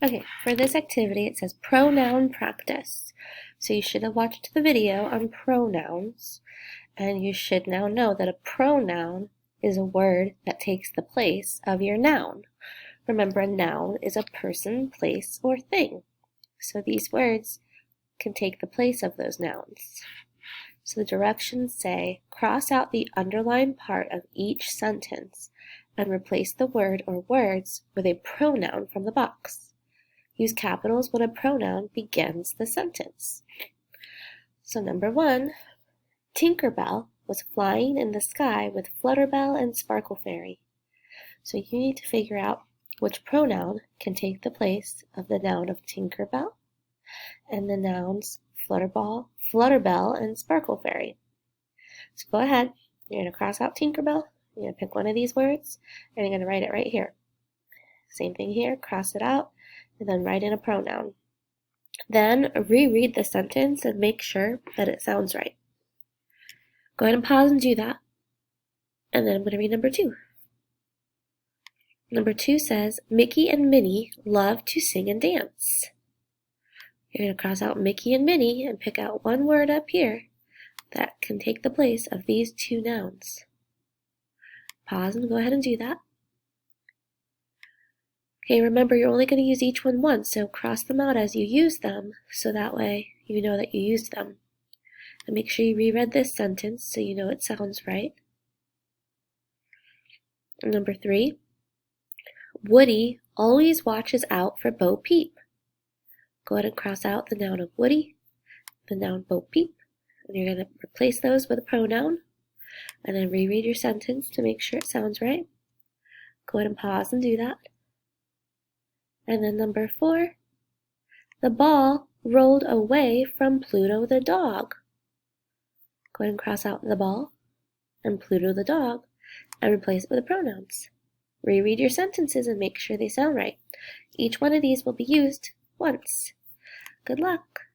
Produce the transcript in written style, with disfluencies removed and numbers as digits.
Okay, for this activity it says pronoun practice. So you should have watched the video on pronouns, and you should now know that a pronoun is a word that takes the place of your noun. Remember, a noun is a person, place, or thing. So these words can take the place of those nouns. So the directions say, cross out the underlined part of each sentence and replace the word or words with a pronoun from the box. Use capitals when a pronoun begins the sentence. So number 1, Tinkerbell was flying in the sky with Flutterbell and Sparkle Fairy. So you need to figure out which pronoun can take the place of the noun of Tinkerbell and the nouns Flutterbell, and Sparkle Fairy. So go ahead, you're going to cross out Tinkerbell, you're going to pick one of these words, and you're going to write it right here. Same thing here, cross it out, and then write in a pronoun. Then reread the sentence and make sure that it sounds right. Go ahead and pause and do that. And then I'm going to read number 2. Number 2 says, Mickey and Minnie love to sing and dance. You're going to cross out Mickey and Minnie and pick out one word up here that can take the place of these two nouns. Pause and go ahead and do that. Okay, remember you're only going to use each one once, so cross them out as you use them, so that way you know that you used them. And make sure you reread this sentence so you know it sounds right. Number 3, Woody always watches out for Bo Peep. Go ahead and cross out the noun of Woody, the noun Bo Peep, and you're going to replace those with a pronoun, and then reread your sentence to make sure it sounds right. Go ahead and pause and do that. And then number 4, the ball rolled away from Pluto the dog. Go ahead and cross out the ball and Pluto the dog and replace it with the pronouns. Reread your sentences and make sure they sound right. Each one of these will be used once. Good luck!